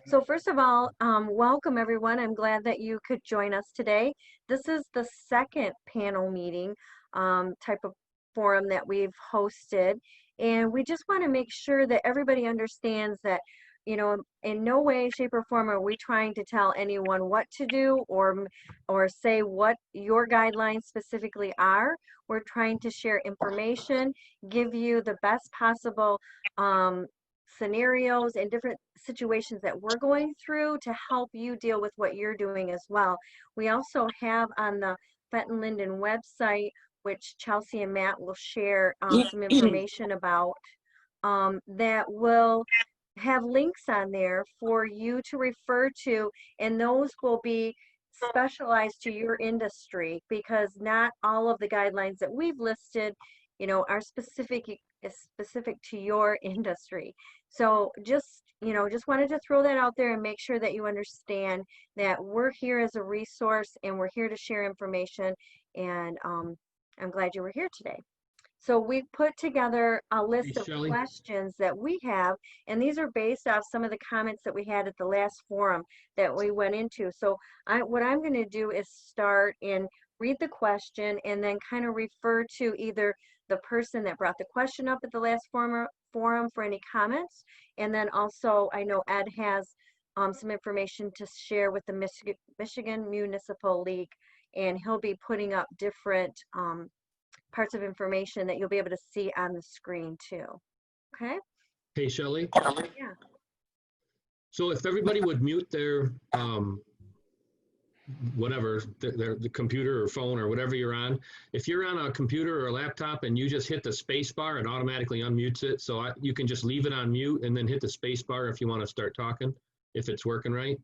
So first of all, welcome everyone. I'm glad that you could join us today. This is the second panel meeting type of forum that we've hosted. And we just want to make sure that everybody understands that, in no way, shape, or form are we trying to tell anyone what to do or say what your guidelines specifically are. We're trying to share information, give you the best possible scenarios and different situations that we're going through to help you deal with what you're doing as well. We also have on the Fenton Linden website, which Chelsea and Matt will share some information about, that will have links on there for you to refer to, and those will be specialized to your industry, because not all of the guidelines that we've listed, are specific to your industry. So just wanted to throw that out there and make sure that you understand that we're here as a resource and we're here to share information. And I'm glad you were here today. So we put together a list of questions that we have, and these are based off some of the comments that we had at the last forum that we went into. So what I'm going to do is start and read the question and then kind of refer to either the person that brought the question up at the last forum for any comments. And then also, I know Ed has some information to share with the Michigan Municipal League, and he'll be putting up different parts of information that you'll be able to see on the screen too. Okay? Hey, Shelley. Yeah. So if everybody would mute their whatever, the computer or phone or whatever you're on. If you're on a computer or a laptop and you just hit the space bar, it automatically unmutes it. So you can just leave it on mute and then hit the space bar if you want to start talking, if it's working right.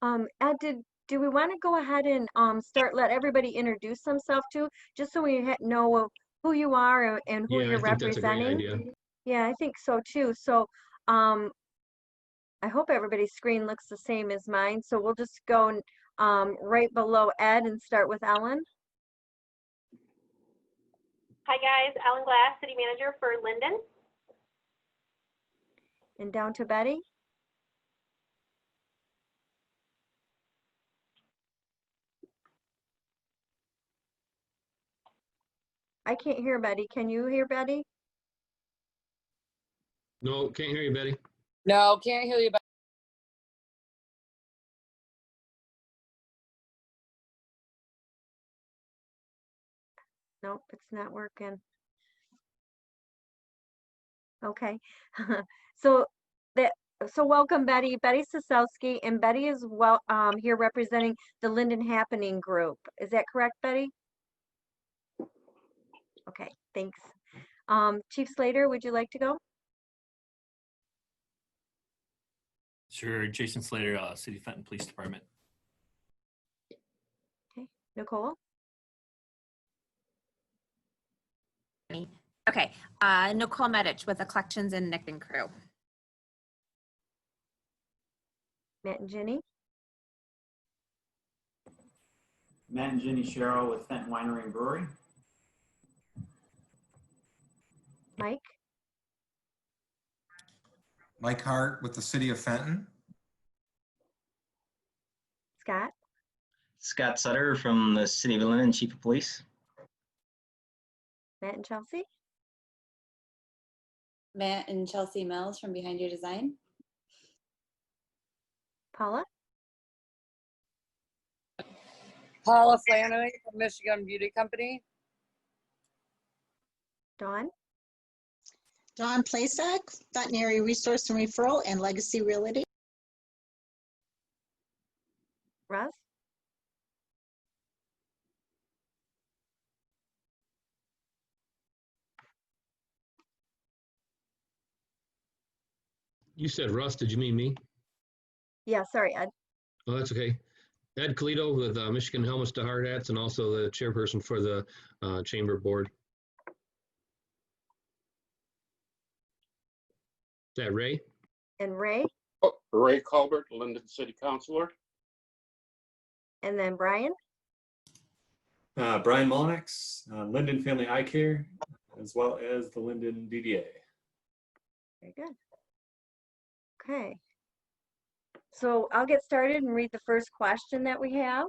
Ed, do we want to go ahead and let everybody introduce themselves too, just so we know who you are and who you're representing? I think that's a great idea. Yeah, I think so too. So I hope everybody's screen looks the same as mine. So we'll just go right below Ed and start with Ellen. Hi guys, Ellen Glass, City Manager for Linden. And down to Betty. I can't hear Betty. Can you hear Betty? No, can't hear you, Betty. No, can't hear you, Betty. Nope, it's not working. Okay. So welcome, Betty. Betty Sosowski, and Betty is here representing the Linden Happening Group. Is that correct, Betty? Okay, thanks. Chief Slater, would you like to go? Sure, Jason Slater, City Fenton Police Department. Okay, Nicole? Okay, Nicole Medich with the Collections and Nicking Crew. Matt and Jenny? Matt and Jenny Sherrill with Fenton Winery and Brewery. Mike? Mike Hart with the City of Fenton. Scott? Scott Sutter from the City of Linden, Chief of Police. Matt and Chelsea? Matt and Chelsea Mills from Behind Your Design. Paula? Paula Flannery from Michigan Beauty Company. Dawn? Dawn Plasak, Veterinary Resource and Referral and Legacy Realty. Russ? You said Russ, did you mean me? Yeah, sorry, Ed. Oh, that's okay. Ed Colito with Michigan Helmets to Hard Hats and also the chairperson for the Chamber Board. Is that Ray? And Ray? Oh, Ray Colbert, Linden City Councilor. And then Brian? Brian Molnix, Linden Family Eye Care, as well as the Linden DDA. Very good. Okay. So I'll get started and read the first question that we have.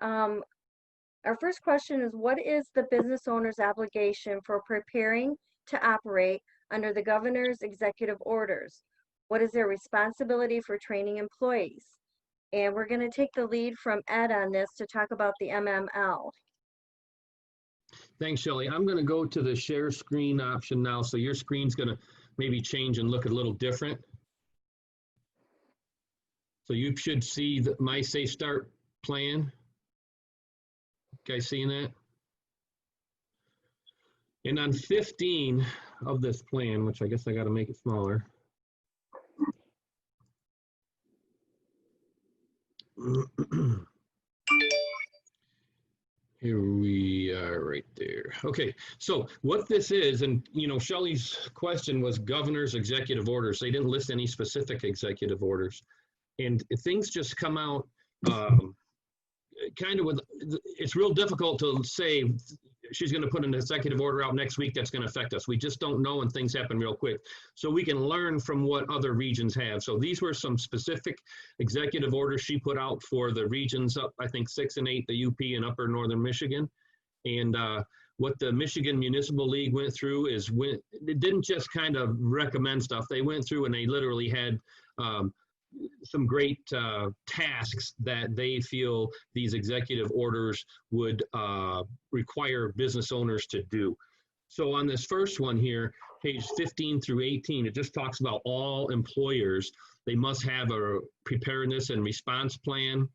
Our first question is, what is the business owner's obligation for preparing to operate under the governor's executive orders? What is their responsibility for training employees? And we're going to take the lead from Ed on this to talk about the MML. Thanks, Shelley. I'm going to go to the share screen option now. So your screen's going to maybe change and look a little different. So you should see the My Safe Start plan. You guys seeing that? And on 15 of this plan, which I guess I got to make it smaller. Here we are right there. Okay, so what this is, and you know, Shelley's question was governor's executive orders. They didn't list any specific executive orders. And things just come out kind of with, it's real difficult to say she's going to put an executive order out next week that's going to affect us. We just don't know, and things happen real quick. So we can learn from what other regions have. So these were some specific executive orders she put out for the regions up, I think 6 and 8, the UP and upper northern Michigan. And what the Michigan Municipal League went through is it didn't just kind of recommend stuff. They went through and they literally had some great tasks that they feel these executive orders would require business owners to do. So on this first one here, page 15 through 18, it just talks about all employers. They must have a preparedness and response plan.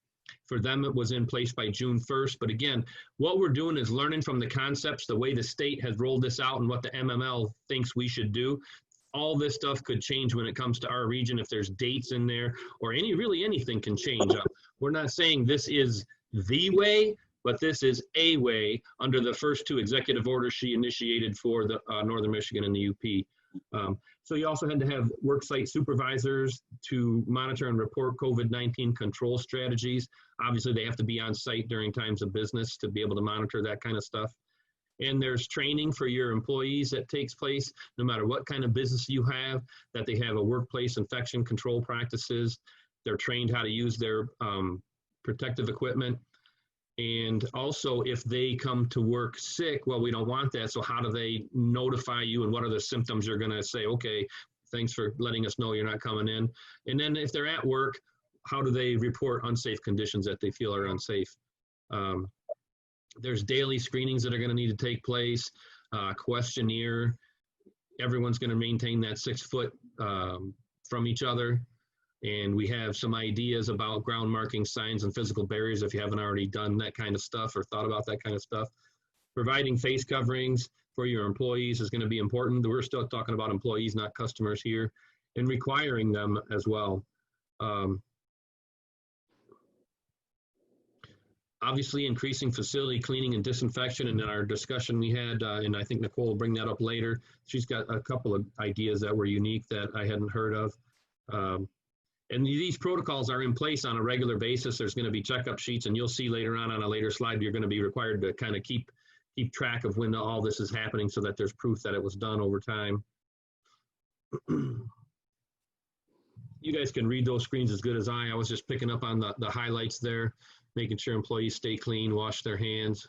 For them, it was in place by June 1st. But again, what we're doing is learning from the concepts, the way the state has rolled this out and what the MML thinks we should do. All this stuff could change when it comes to our region if there's dates in there, or really anything can change. We're not saying this is the way, but this is a way under the first 2 executive orders she initiated for the Northern Michigan and the UP. So you also had to have worksite supervisors to monitor and report COVID-19 control strategies. Obviously, they have to be on site during times of business to be able to monitor that kind of stuff. And there's training for your employees that takes place, no matter what kind of business you have, that they have a workplace infection control practices. They're trained how to use their protective equipment. And also, if they come to work sick, well, we don't want that. So how do they notify you, and what are the symptoms you're going to say, okay, thanks for letting us know you're not coming in. And then if they're at work, how do they report unsafe conditions that they feel are unsafe? There's daily screenings that are going to need to take place, questionnaire. Everyone's going to maintain that 6 foot from each other. And we have some ideas about ground marking signs and physical barriers if you haven't already done that kind of stuff or thought about that kind of stuff. Providing face coverings for your employees is going to be important. We're still talking about employees, not customers here, and requiring them as well. Obviously, increasing facility cleaning and disinfection. And in our discussion we had, and I think Nicole will bring that up later, she's got a couple of ideas that were unique that I hadn't heard of. And these protocols are in place on a regular basis. There's going to be checkup sheets, and you'll see later on a later slide, you're going to be required to kind of keep track of when all this is happening so that there's proof that it was done over time. You guys can read those screens as good as I was just picking up on the highlights there, making sure employees stay clean, wash their hands,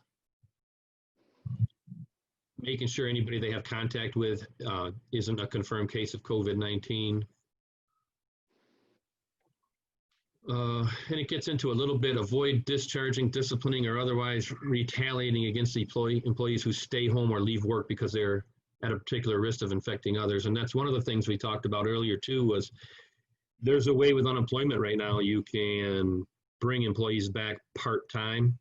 making sure anybody they have contact with isn't a confirmed case of COVID-19. And it gets into a little bit, avoid discharging, disciplining, or otherwise retaliating against the employees who stay home or leave work because they're at a particular risk of infecting others. And that's one of the things we talked about earlier too, was there's a way with unemployment right now you can bring employees back part-time.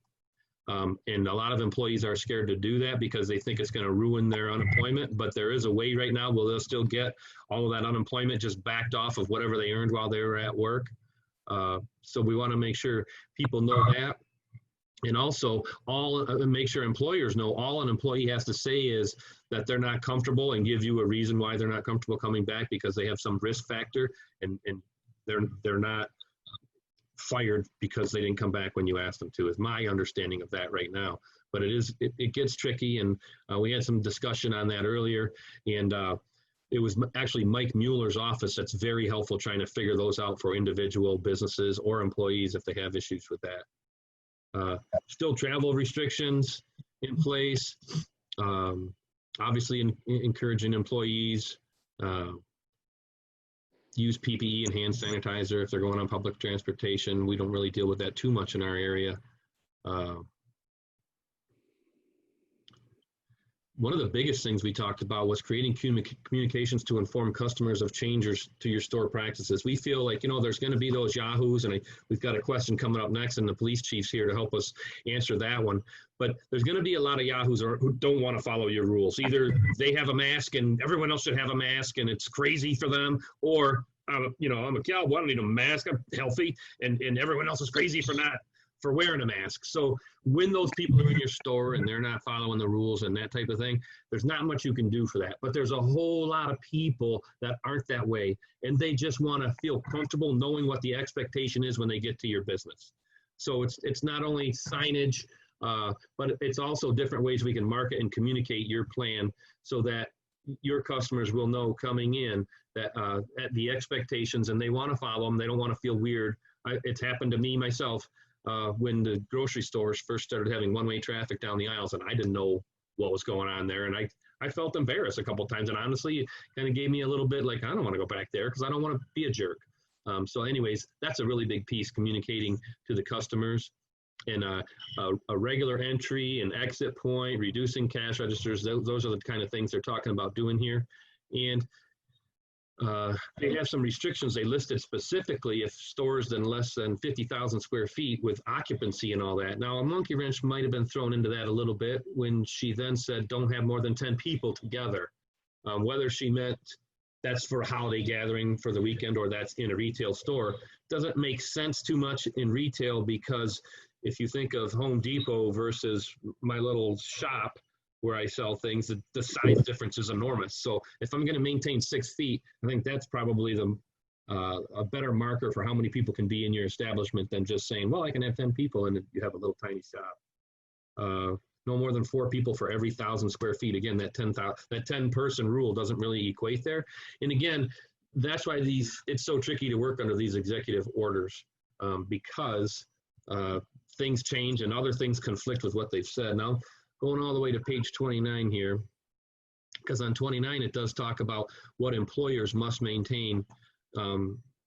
And a lot of employees are scared to do that because they think it's going to ruin their unemployment. But there is a way right now where they'll still get all of that unemployment just backed off of whatever they earned while they were at work. So we want to make sure people know that. And also make sure employers know all an employee has to say is that they're not comfortable, and give you a reason why they're not comfortable coming back because they have some risk factor, and they're not fired because they didn't come back when you asked them to, is my understanding of that right now. But it gets tricky, and we had some discussion on that earlier. And it was actually Mike Mueller's office that's very helpful trying to figure those out for individual businesses or employees if they have issues with that. Still travel restrictions in place. Obviously, encouraging employees use PPE and hand sanitizer if they're going on public transportation. We don't really deal with that too much in our area. One of the biggest things we talked about was creating communications to inform customers of changes to your store practices. We feel like, you know, there's going to be those yahoos, and we've got a question coming up next, and the police chief's here to help us answer that one. But there's going to be a lot of yahoos who don't want to follow your rules. Either they have a mask and everyone else should have a mask and it's crazy for them, or, you know, I'm a cowboy, I don't need a mask, I'm healthy, and everyone else is crazy for wearing a mask. So when those people are in your store and they're not following the rules and that type of thing, there's not much you can do for that. But there's a whole lot of people that aren't that way, and they just want to feel comfortable knowing what the expectation is when they get to your business. So it's not only signage, but it's also different ways we can market and communicate your plan so that your customers will know coming in that at the expectations, and they want to follow them. They don't want to feel weird. It's happened to me myself. When the grocery stores first started having one-way traffic down the aisles, and I didn't know what was going on there, and I felt embarrassed a couple of times, and honestly, it kind of gave me a little bit like, I don't want to go back there because I don't want to be a jerk. So anyways, that's a really big piece, communicating to the customers, and a regular entry and exit point, reducing cash registers. Those are the kind of things they're talking about doing here. And they have some restrictions they listed specifically if stores than less than 50,000 square feet with occupancy and all that. Now, a monkey wrench might have been thrown into that a little bit when she then said don't have more than 10 people together. Whether she meant that's for a holiday gathering for the weekend or that's in a retail store doesn't make sense too much in retail, because if you think of Home Depot versus my little shop where I sell things, the size difference is enormous. So if I'm going to maintain 6 feet, I think that's probably a better marker for how many people can be in your establishment than just saying, well, I can have 10 people and you have a little tiny shop. No more than 4 people for every 1,000 square feet. Again, that 10 person rule doesn't really equate there. And again, that's why it's so tricky to work under these executive orders, because things change and other things conflict with what they've said. Now, going all the way to page 29 here, because on 29 it does talk about what employers must maintain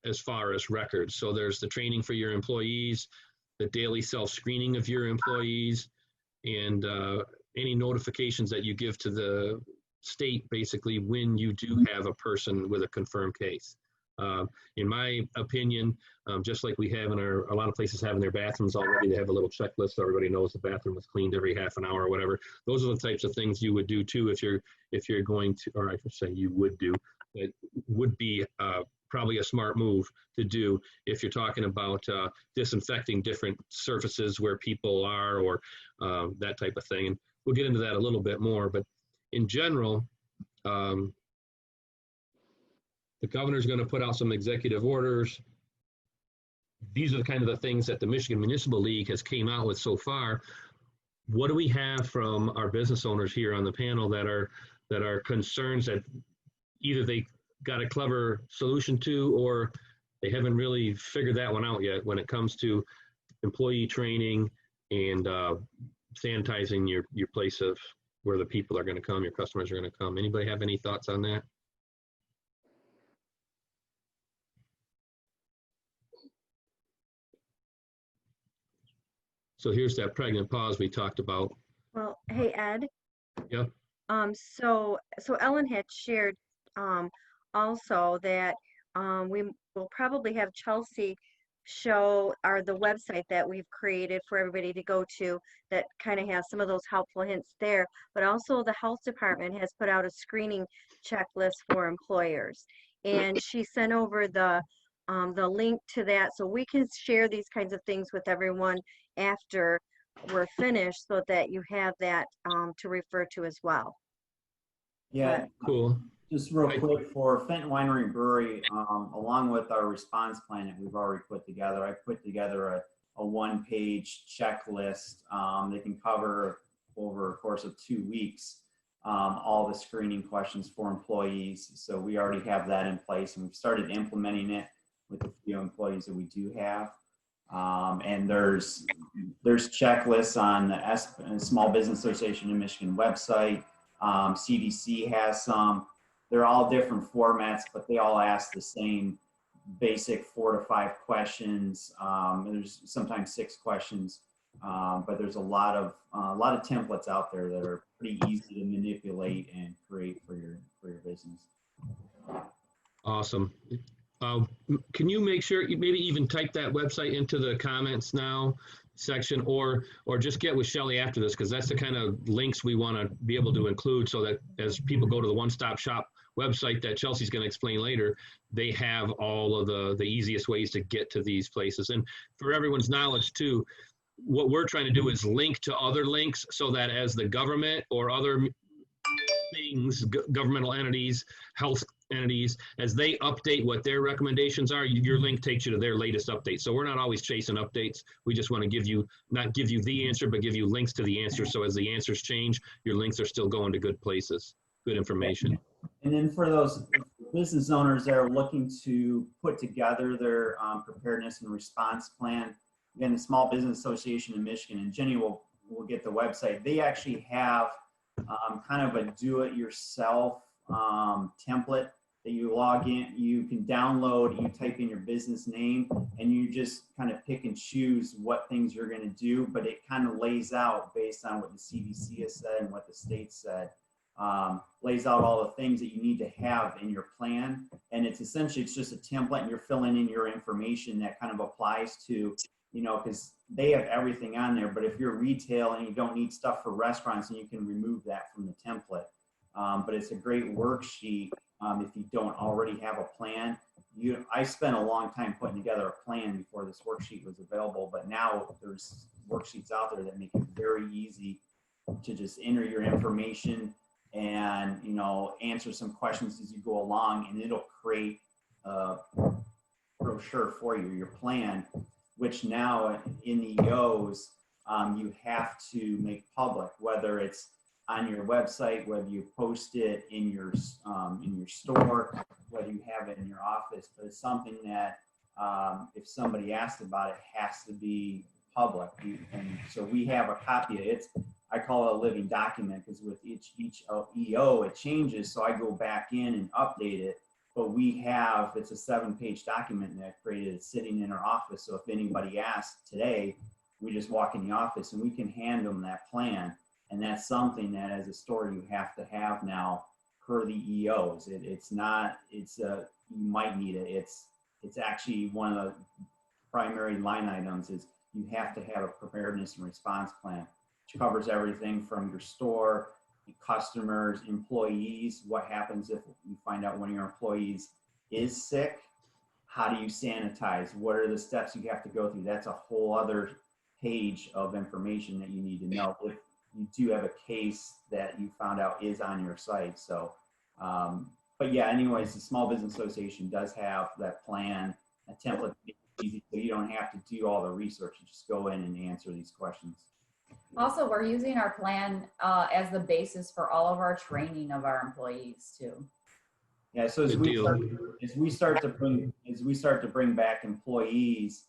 as far as records. So there's the training for your employees, the daily self-screening of your employees, and any notifications that you give to the state basically when you do have a person with a confirmed case. In my opinion, just like we have a lot of places have in their bathrooms already, they have a little checklist so everybody knows the bathroom was cleaned every half an hour or whatever. Those are the types of things you would do too if you're going to, or I should say you would do. It would be probably a smart move to do if you're talking about disinfecting different surfaces where people are, or that type of thing. And we'll get into that a little bit more, but in general, the governor's going to put out some executive orders. These are the kind of the things that the Michigan Municipal League has came out with so far. What do we have from our business owners here on the panel that are concerns that either they got a clever solution to, or they haven't really figured that one out yet when it comes to employee training and sanitizing your place of where the people are going to come, your customers are going to come? Anybody have any thoughts on that? So here's that pregnant pause we talked about. Well, hey, Ed. Yep. So Ellen had shared also that we will probably have Chelsea show the website that we've created for everybody to go to that kind of has some of those helpful hints there. But also the health department has put out a screening checklist for employers, and she sent over the link to that, so we can share these kinds of things with everyone after we're finished, so that you have that to refer to as well. Yeah, cool. Just real quick, for Fenton Winery and Brewery, along with our response plan that we've already put together, I put together a one-page checklist they can cover over a course of 2 weeks. all the screening questions for employees. So we already have that in place, and we've started implementing it with the few employees that we do have. And there's checklists on the Small Business Association of Michigan website. CDC has some. They're all different formats, but they all ask the same basic 4 to 5 questions. There's sometimes 6 questions, but there's a lot of templates out there that are pretty easy to manipulate and create for your business. Awesome. Can you make sure you maybe even type that website into the comments now section, or just get with Shelley after this, because that's the kind of links we want to be able to include, so that as people go to the one-stop shop website that Chelsea's going to explain later, they have all of the easiest ways to get to these places. And for everyone's knowledge too, what we're trying to do is link to other links, so that as the government or other things, governmental entities, health entities, as they update what their recommendations are, your link takes you to their latest updates. So we're not always chasing updates. We just want to give you, not give you the answer, but give you links to the answer. So as the answers change, your links are still going to good places, good information. And then for those business owners that are looking to put together their preparedness and response plan, again, the Small Business Association of Michigan, and Jenny will get the website. They actually have kind of a do-it-yourself template that you log in, you can download, you type in your business name, and you just kind of pick and choose what things you're going to do, but it kind of lays out based on what the CDC has said and what the state said. Lays out all the things that you need to have in your plan, and it's just a template, and you're filling in your information that kind of applies to, because they have everything on there. But if you're retail and you don't need stuff for restaurants, then you can remove that from the template. But it's a great worksheet if you don't already have a plan. I spent a long time putting together a plan before this worksheet was available, but now there's worksheets out there that make it very easy to just enter your information and answer some questions as you go along, and it'll create a brochure for you, your plan, which now in the EOs you have to make public, whether it's on your website, whether you post it in your store, whether you have it in your office. But it's something that if somebody asks about it, has to be public. And so we have a copy of it. I call it a living document, because with each EO it changes, so I go back in and update it. But it's a 7-page document that I created. It's sitting in our office, so if anybody asks today, we just walk in the office and we can hand them that plan. And that's something that as a store you have to have now per the EOs. You might need it. It's actually one of the primary line items is you have to have a preparedness and response plan, which covers everything from your store, customers, employees. What happens if you find out one of your employees is sick? How do you sanitize? What are the steps you have to go through? That's a whole other page of information that you need to know if you do have a case that you found out is on your site. So, but yeah, anyways, the Small Business Association does have that plan, a template, easy, so you don't have to do all the research. You just go in and answer these questions. Also, we're using our plan as the basis for all of our training of our employees too. Yeah, so as we start to bring back employees,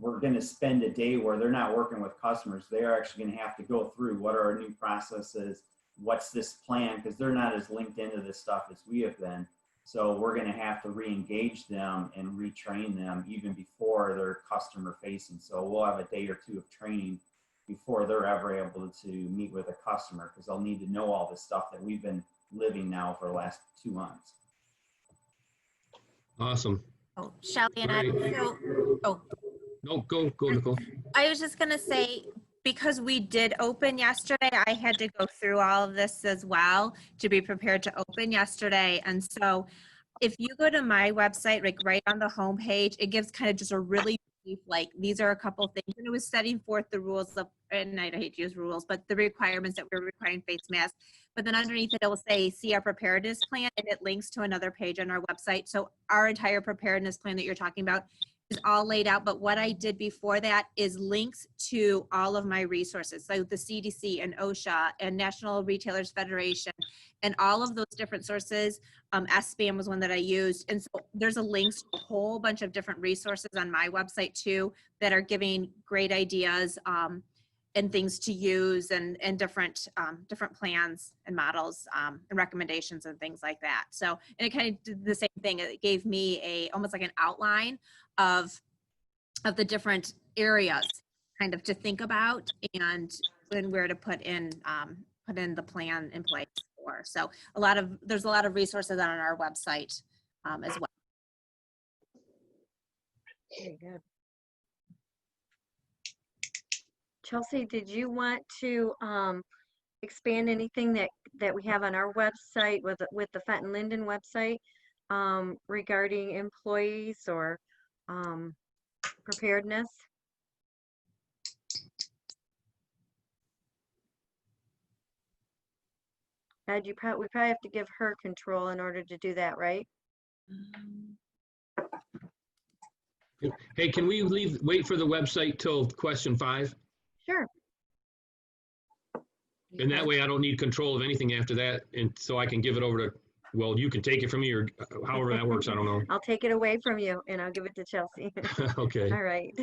we're going to spend a day where they're not working with customers. They're actually going to have to go through what are our new processes, what's this plan, because they're not as linked into this stuff as we have been. So we're going to have to re-engage them and retrain them even before they're customer facing. So we'll have a day or two of training before they're ever able to meet with a customer, because they'll need to know all this stuff that we've been living now for the last 2 months. Awesome. Oh, Shelley and I. No, go, Nicole. I was just gonna say, because we did open yesterday, I had to go through all of this as well to be prepared to open yesterday. And so if you go to my website, like right on the homepage, it gives kind of just a really brief, like, these are a couple things. And it was setting forth the rules of, and I hate to use rules, but the requirements that we're requiring face masks. But then underneath it, it will say, see our preparedness plan, and it links to another page on our website. So our entire preparedness plan that you're talking about is all laid out. But what I did before that is links to all of my resources. So the CDC and OSHA and National Retailers Federation and all of those different sources. SBAM was one that I used. And so there's a links to a whole bunch of different resources on my website too that are giving great ideas and things to use and different plans and models and recommendations and things like that. So, and it kind of did the same thing. It gave me almost like an outline of the different areas kind of to think about and where to put in the plan in place for. So there's a lot of resources on our website as well. Very good. Chelsea, did you want to expand anything that we have on our website with the Fenton Linden website regarding employees or preparedness? Ed, we probably have to give her control in order to do that, right? Hey, can we wait for the website till question 5? Sure. And that way I don't need control of anything after that. And so I can give it over to, well, you can take it from me or however that works. I don't know. I'll take it away from you and I'll give it to Chelsea. Okay. All right.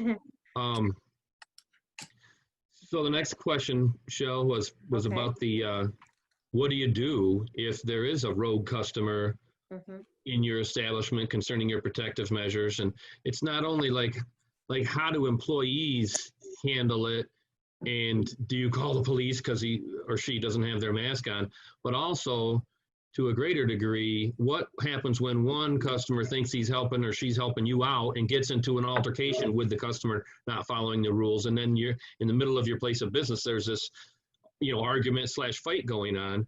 So the next question, Shell, was Okay. about the, what do you do if there is a rogue customer in your establishment concerning your protective measures? And it's not only like how do employees handle it? And do you call the police because he or she doesn't have their mask on? But also, to a greater degree, what happens when one customer thinks he's helping or she's helping you out and gets into an altercation with the customer not following the rules? And then you're in the middle of your place of business, there's this, argument / fight going on.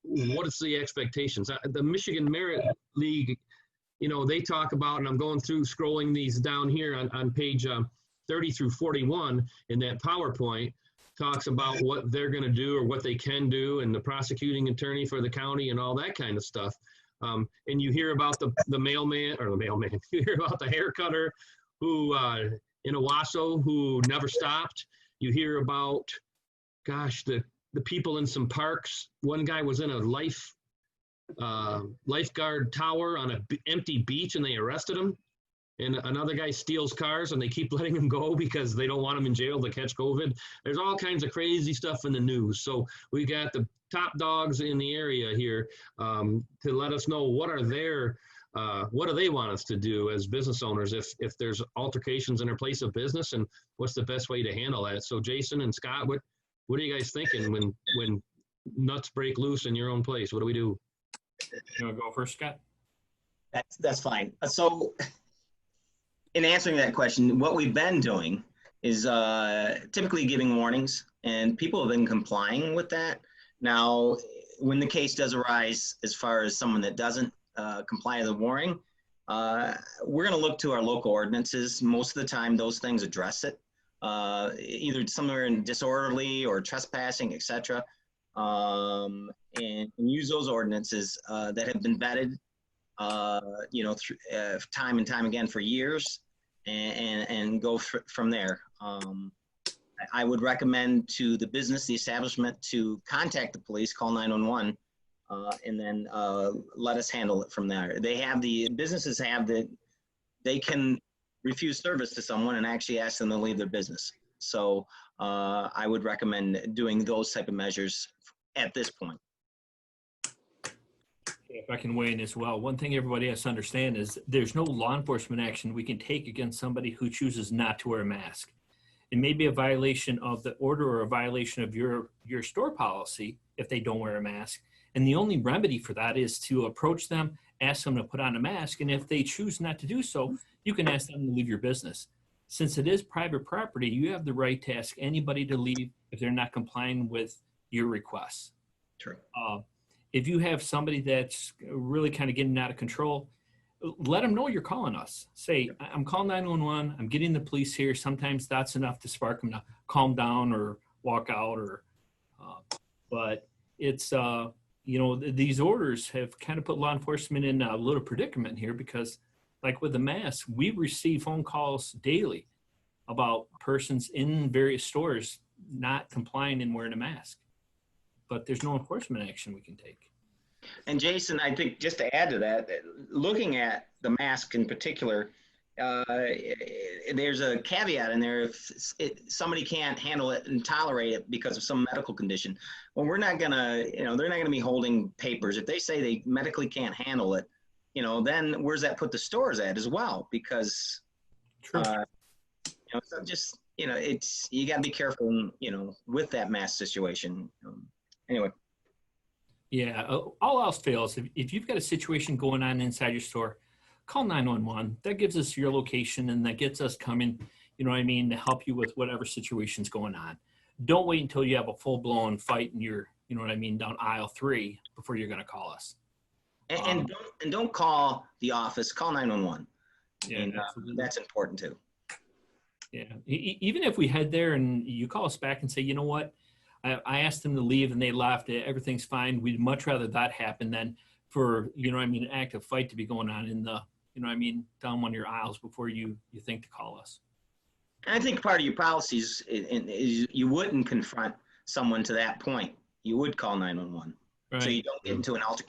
What is the expectations? The Michigan Merit League, they talk about, and I'm going through scrolling these down here on page 30 through 41 in that PowerPoint, talks about what they're going to do or what they can do, and the prosecuting attorney for the county and all that kind of stuff. And you hear about the mailman, you hear about the hair cutter who in Owasso who never stopped. You hear about, gosh, the people in some parks. One guy was in a lifeguard tower on an empty beach and they arrested him. And another guy steals cars and they keep letting him go because they don't want him in jail to catch COVID. There's all kinds of crazy stuff in the news. So we got the top dogs in the area here to let us know what do they want us to do as business owners if there's altercations in our place of business, and what's the best way to handle that? So Jason and Scott, what are you guys thinking when nuts break loose in your own place? What do we do? You want to go first, Scott? That's fine. So in answering that question, what we've been doing is typically giving warnings, and people have been complying with that. Now, when the case does arise, as far as someone that doesn't comply with the warning, we're going to look to our local ordinances. Most of the time, those things address it, either somewhere in disorderly or trespassing, etc. And use those ordinances that have been vetted, time and time again for years, and go from there. I would recommend to the business, the establishment, to contact the police, call 911, and then let us handle it from there. Businesses they can refuse service to someone and actually ask them to leave their business. So I would recommend doing those type of measures at this point. If I can weigh in as well, one thing everybody has to understand is there's no law enforcement action we can take against somebody who chooses not to wear a mask. It may be a violation of the order or a violation of your store policy if they don't wear a mask. And the only remedy for that is to approach them, ask them to put on a mask. And if they choose not to do so, you can ask them to leave your business. Since it is private property, you have the right to ask anybody to leave if they're not complying with your requests. True. If you have somebody that's really kind of getting out of control, let them know you're calling us. Say, I'm calling 911. I'm getting the police here. Sometimes that's enough to spark them to calm down or walk out. But it's, these orders have kind of put law enforcement in a little predicament here because like with the mask, we receive phone calls daily about persons in various stores not complying and wearing a mask. But there's no enforcement action we can take. And Jason, I think just to add to that, looking at the mask in particular, there's a caveat in there. If somebody can't handle it and tolerate it because of some medical condition, well, we're not gonna, they're not gonna be holding papers. If they say they medically can't handle it, then where's that put the stores at as well? Because, so just, it's, you gotta be careful, with that mask situation. Anyway. Yeah, all else fails. If you've got a situation going on inside your store, call 911. That gives us your location and that gets us coming, to help you with whatever situation's going on. Don't wait until you have a full-blown fight and you're, down aisle 3 before you're going to call us. And don't call the office, call 911. Yeah, and, that's important too. Yeah, even if we head there and you call us back and say, you know what, I asked them to leave and they left. Everything's fine. We'd much rather that happen than for, an active fight to be going on in the, down one of your aisles before you think to call us. I think part of your policies is you wouldn't confront someone to that point. You would call 911. Right. So you don't get into an altercation.